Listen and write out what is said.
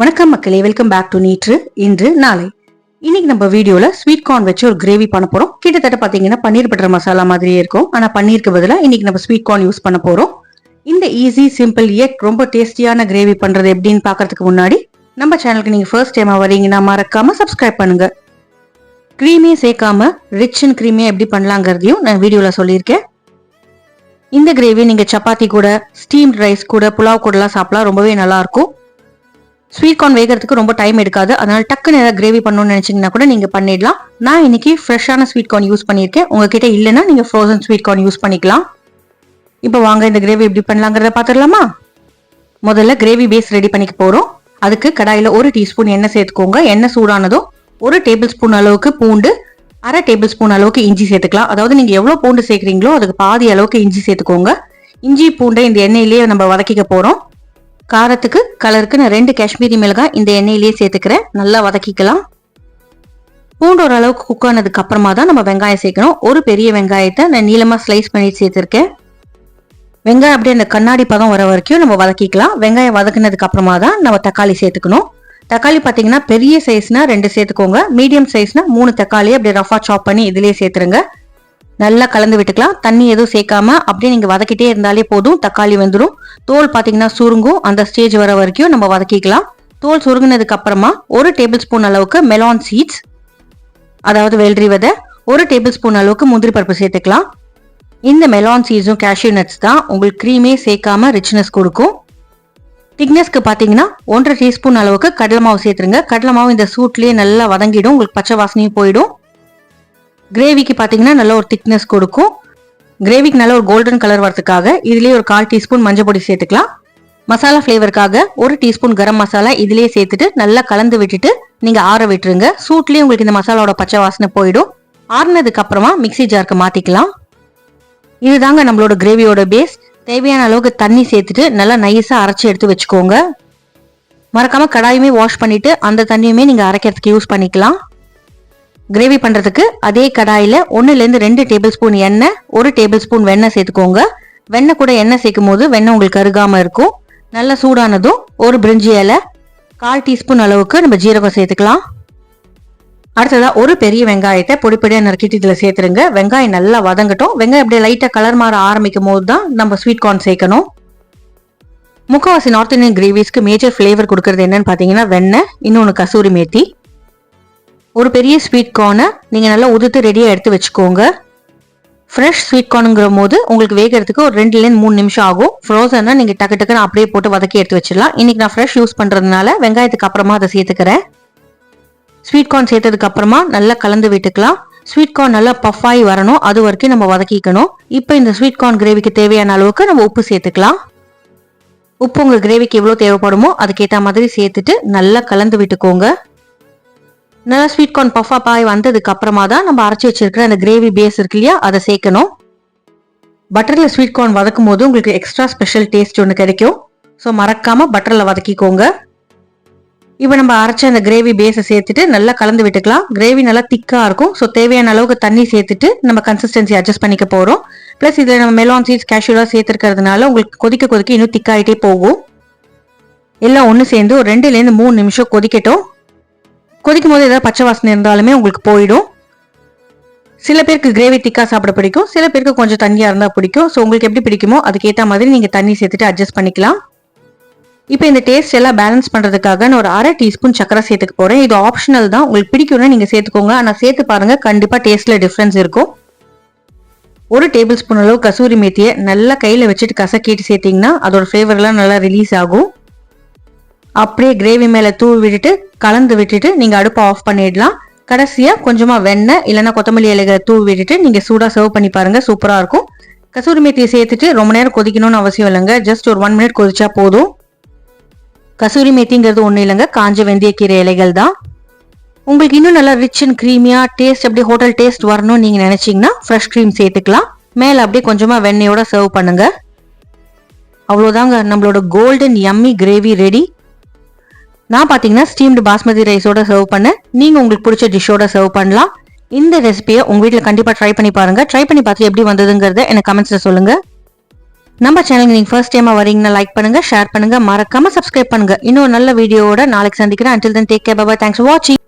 வணக்கம் மக்களே, welcome back to நீற்று இன்று நாளை. இன்னைக்கு நம்ம வீடியோல ஸ்வீட் கார்ன் வச்சு ஒரு கிரேவி பண்ண போறோம். கிட்டத்தட்ட பாத்தீங்கன்னா பன்னீர் பட்டர் மசாலா மாதிரியே இருக்கும். ஆனா பன்னீருக்கு பதிலாக இன்னைக்கு நம்ம ஸ்வீட் கார்ன் யூஸ் பண்ண போறோம். இந்த ஈஸி சிம்பிள் எட் ரொம்ப டேஸ்டியான கிரேவி பண்றது எப்படின்னு பாக்கிறதுக்கு முன்னாடி நம்ம சேனலுக்கு நீங்க ஃபர்ஸ்ட் டைமா வரீங்கன்னா மறக்காம சப்ஸ்கிரைப் பண்ணுங்க. கிரீமியை சேர்க்காம ரிச் அண்ட் கிரீமியா எப்படி பண்ணலாங்கிறதையும் நான் வீடியோல சொல்லியிருக்கேன். இந்த கிரேவி நீங்க சப்பாத்தி கூட, ஸ்டீம்ட் ரைஸ் கூட, புலாவ் கூட எல்லாம் சாப்பிடலாம். ரொம்பவே நல்லா இருக்கும். ஸ்வீட் கார்ன் வேகிறதுக்கு ரொம்ப டைம் எடுக்காது. அதனால டக்குன்னு ஏதாவது கிரேவி பண்ணணும்னு நினைச்சீங்கன்னா கூட நீங்க பண்ணிடலாம். நான் இன்னைக்கு ஃப்ரெஷ்ஷான ஸ்வீட் கார்ன் யூஸ் பண்ணியிருக்கேன். உங்ககிட்ட இல்லைன்னா நீங்க ஃப்ரோசன் ஸ்வீட் கார்ன் யூஸ் பண்ணிக்கலாம். இப்போ வாங்க இந்த கிரேவி எப்படி பண்ணலாங்கிறத பாத்துடலாமா? முதல்ல கிரேவி பேஸ் ரெடி பண்ணிக்க போறோம். அதுக்கு கடாயில 1 டீஸ்பூன் எண்ணெய் சேர்த்துக்கோங்க. எண்ணெய் சூடானதும் 1 டேபிள் ஸ்பூன் அளவுக்கு பூண்டு, 1/2 டேபிள் ஸ்பூன் அளவுக்கு இஞ்சி சேர்த்துக்கலாம். அதாவது நீங்க எவ்வளவு பூண்டு சேர்க்குறீங்களோ அதுக்கு பாதி அளவுக்கு இஞ்சி சேர்த்துக்கோங்க. இஞ்சி பூண்டை இந்த எண்ணெயிலேயே நம்ம வதக்கிக்க போறோம். காரத்துக்கு கலருக்கு நான் 2 காஷ்மீரி மிளகாய் இந்த எண்ணெயிலேயே சேர்த்துக்கிறேன். நல்லா வதக்கிக்கலாம். பூண்டு ஓரளவுக்கு குக் ஆனதுக்கு அப்புறமா தான் நம்ம வெங்காயம் சேர்க்கணும். ஒரு பெரிய வெங்காயத்தை நான் நீளமா ஸ்லைஸ் பண்ணி சேர்த்திருக்கேன். வெங்காயம் அப்படியே அந்த கண்ணாடி பதம் வர வரைக்கும் நம்ம வதக்கிக்கலாம். வெங்காயம் வதக்குனதுக்கு அப்புறமா தான் நம்ம தக்காளி சேர்த்துக்கணும். தக்காளி பாத்தீங்கன்னா பெரிய சைஸ்னா 2 சேர்த்துக்கோங்க. மீடியம் சைஸ்னா 3 தக்காளி அப்படியே ரஃபா சாப் பண்ணி இதுலயே சேர்த்துருங்க. நல்லா கலந்து விட்டுக்கலாம். தண்ணி எதுவும் சேர்க்காம அப்படியே நீங்க வதக்கிட்டே இருந்தாலே போதும். தக்காளி வெந்துடும். தோல் பாத்தீங்கன்னா சுருங்கும். அந்த ஸ்டேஜ் வர வரைக்கும் நம்ம வதக்கிக்கலாம். தோல் சுருங்கினதுக்கு அப்புறமா 1 டேபிள் ஸ்பூன் அளவுக்கு மெலான் சீட்ஸ், அதாவது வெள்ளரி விதை, 1 டேபிள் ஸ்பூன் அளவுக்கு முந்திரி பருப்பு சேர்த்துக்கலாம். இந்த மெலான் சீட்ஸும் கேஷ்யூ நட்ஸ் தான் உங்களுக்கு கிரீமே சேர்க்காம ரிச்னஸ் கொடுக்கும். திக்னஸ்க்கு பாத்தீங்கன்னா 1/2 டீஸ்பூன் அளவுக்கு கடலை மாவு சேர்த்துருங்க. கடலை மாவு இந்த சூட்லயே நல்லா வதங்கிடும். உங்களுக்கு பச்சை வாசனையும் போயிடும். கிரேவிக்கு பாத்தீங்கன்னா நல்ல ஒரு திக்னஸ் கொடுக்கும். கிரேவிக்கு நல்ல ஒரு கோல்டன் கலர் வரதுக்காக இதுலயே ஒரு 1/4 டீஸ்பூன் மஞ்சள் பொடி சேர்த்துக்கலாம். மசாலா ஃபிளேவருக்காக 1 டீஸ்பூன் கரம் மசாலா இதுலயே சேர்த்துட்டு நல்லா கலந்து விட்டுட்டு நீங்க ஆற விட்டுருங்க. சூட்லயே உங்களுக்கு இந்த மசாலாவோட பச்சை வாசனை போயிடும். ஆறுனதுக்கு அப்புறமா மிக்ஸி ஜாருக்கு மாத்திக்கலாம். இதுதாங்க நம்மளோட கிரேவியோட பேஸ். தேவையான அளவுக்கு தண்ணி சேர்த்துட்டு நல்லா நைஸா அரைச்சி எடுத்து வச்சுக்கோங்க. மறக்காம கடாயுமே வாஷ் பண்ணிட்டு அந்த தண்ணியுமே நீங்க அரைக்கிறதுக்கு யூஸ் பண்ணிக்கலாம். கிரேவி பண்றதுக்கு அதே கடாயில 1-2 டேபிள் ஸ்பூன் எண்ணெய், 1 டேபிள் ஸ்பூன் வெண்ணெய் சேர்த்துக்கோங்க. வெண்ணெய் கூட எண்ணெய் சேர்க்கும் போது வெண்ணெய் உங்களுக்கு கருகாம இருக்கும். நல்லா சூடானதும் ஒரு பிரிஞ்சி இலை, 1/4 டீஸ்பூன் அளவுக்கு நம்ம ஜீரகம் சேர்த்துக்கலாம். அடுத்ததா ஒரு பெரிய வெங்காயத்தை பொடிப்படியா நறுக்கிட்டு இதுல சேர்த்துருங்க. வெங்காயம் நல்லா வதங்கட்டும். வெங்காயம் அப்படியே லைட்டா கலர் மாற ஆரம்பிக்கும் போது தான் நம்ம ஸ்வீட் கார்ன் சேர்க்கணும். முக்காவாசி நார்த் இந்தியன் கிரேவிஸ்க்கு மேஜர் ஃபிளேவர் கொடுக்கறது என்னன்னு பாத்தீங்கன்னா வெண்ணெய், இன்னொன்னு கசூரி மேத்தி. ஒரு பெரிய ஸ்வீட் கார்னை நீங்க நல்லா உதுத்து ரெடியா எடுத்து வச்சுக்கோங்க. ஃப்ரெஷ் ஸ்வீட் கார்னுங்கிற போது உங்களுக்கு வேகிறதுக்கு ஒரு 2-3 நிமிஷம் ஆகும். ஃப்ரோசன்னா நீங்க டக்கு டக்குன்னு அப்படியே போட்டு வதக்கி எடுத்து வச்சிடலாம். இன்னைக்கு நான் ஃப்ரெஷ் யூஸ் பண்றதுனால வெங்காயத்துக்கு அப்புறமா அதை சேர்த்துக்கிறேன். ஸ்வீட் கார்ன் சேர்த்ததுக்கு அப்புறமா நல்லா கலந்து விட்டுக்கலாம். ஸ்வீட் கார்ன் நல்லா பஃப் ஆகி வரணும், அது வரைக்கும் நம்ம வதக்கிக்கணும். இப்போ இந்த ஸ்வீட் கார்ன் கிரேவிக்கு தேவையான அளவுக்கு நம்ம உப்பு சேர்த்துக்கலாம். உப்பு உங்க கிரேவிக்கு எவ்வளவு தேவைப்படுமோ அதுக்கேற்ற மாதிரி சேர்த்துட்டு நல்லா கலந்து விட்டுக்கோங்க. நல்லா ஸ்வீட் கார்ன் பஃப் அப் ஆகி வந்ததுக்கு அப்புறமா தான் நம்ம அரைச்சி வச்சிருக்கிற அந்த கிரேவி பேஸ் இருக்கு இல்லையா, அதை சேர்க்கணும். பட்டர்ல ஸ்வீட் கார்ன் வதக்கும் போது உங்களுக்கு எக்ஸ்ட்ரா ஸ்பெஷல் டேஸ்ட் ஒன்று கிடைக்கும். ஸோ மறக்காம பட்டர்ல வதக்கிக்கோங்க. இப்போ நம்ம அரைச்ச அந்த கிரேவி பேஸை சேர்த்துட்டு நல்லா கலந்து விட்டுக்கலாம். கிரேவி நல்லா திக்கா இருக்கும். ஸோ தேவையான அளவுக்கு தண்ணி சேர்த்துட்டு நம்ம கன்சிஸ்டன்சி அட்ஜஸ்ட் பண்ணிக்க போறோம். பிளஸ் இதுல நம்ம மெலான் சீட்ஸ், கேஷ்யூலாம் சேர்த்துருக்கிறதுனால உங்களுக்கு கொதிக்க கொதிக்க இன்னும் திக்காயிட்டே போகும். எல்லாம் ஒன்று சேர்ந்து ஒரு 2-3 நிமிஷம் கொதிக்கட்டும். கொதிக்கும் போது ஏதாவது பச்சை வாசனை இருந்தாலுமே உங்களுக்கு போயிடும். சில பேருக்கு கிரேவி திக்கா சாப்பிட பிடிக்கும், சில பேருக்கு கொஞ்சம் தண்ணியா இருந்தா பிடிக்கும். ஸோ உங்களுக்கு எப்படி பிடிக்குமோ அதுக்கேற்ற மாதிரி நீங்க தண்ணி சேர்த்துட்டு அட்ஜஸ்ட் பண்ணிக்கலாம். இப்போ இந்த டேஸ்ட் எல்லாம் பேலன்ஸ் பண்றதுக்காக நான் ஒரு 1/2 டீஸ்பூன் சக்கரை சேர்த்துக்க போறேன். இது ஆப்ஷனல் தான், உங்களுக்கு பிடிக்கும்னா நீங்க சேர்த்துக்கோங்க. ஆனா சேர்த்து பாருங்க, கண்டிப்பா டேஸ்ட்ல டிஃபரன்ஸ் இருக்கும். 1 டேபிள் ஸ்பூன் அளவு கசூரி மேத்தியை நல்லா கையில வச்சுட்டு கசக்கிட்டு சேர்த்தீங்கன்னா அதோட ஃபிளேவர் எல்லாம் நல்லா ரிலீஸ் ஆகும். அப்படியே கிரேவி மேல தூவி விட்டுட்டு கலந்து விட்டுட்டு நீங்க அடுப்பை ஆஃப் பண்ணிடலாம். கடைசியா கொஞ்சமா வெண்ணெய் இல்லைன்னா கொத்தமல்லி இலைகளை தூவி விட்டுட்டு நீங்க சூடா சர்வ் பண்ணி பாருங்க. சூப்பரா இருக்கும். கசூரி மேத்தியை சேர்த்துட்டு ரொம்ப நேரம் கொதிக்கணும்னு அவசியம் இல்லைங்க. ஜஸ்ட் ஒரு 1 மினிட் கொதிச்சா போதும். கசூரி மேத்திங்கிறது ஒண்ணு இல்லைங்க, காஞ்ச வெந்தயக்கீரை இலைகள் தான். உங்களுக்கு இன்னும் நல்லா ரிச் அண்ட் கிரீமியா டேஸ்ட், அப்படியே ஹோட்டல் டேஸ்ட் வரணும்னு நீங்க நினைச்சீங்கன்னா ஃப்ரெஷ் கிரீம் சேர்த்துக்கலாம். மேல அப்படியே கொஞ்சமா வெண்ணெயோட சர்வ் பண்ணுங்க. அவ்வளவுதாங்க, நம்மளோட கோல்டன் யம்மி கிரேவி ரெடி. நான் பாத்தீங்கன்னா ஸ்டீம்டு பாஸ்மதி ரைஸோட சர்வ் பண்ணேன். நீங்க உங்களுக்கு பிடிச்ச டிஷ்ஷோட சர்வ் பண்ணலாம். இந்த ரெசிபியை உங்க வீட்டுல கண்டிப்பா ட்ரை பண்ணி பாருங்க. ட்ரை பண்ணி பார்த்து எப்படி வந்ததுங்கிறத எனக்கு கமெண்ட்ஸ்ல சொல்லுங்க. நம்ம சேனலுக்கு நீங்க ஃபர்ஸ்ட் டைமா வரீங்கன்னா லைக் பண்ணுங்க, ஷேர் பண்ணுங்க, மறக்காம சப்ஸ்கிரைப் பண்ணுங்க. இன்னொரு நல்ல வீடியோவோட நாளைக்கு சந்திக்கிறேன். until then take care, bye bye, thanks for watching.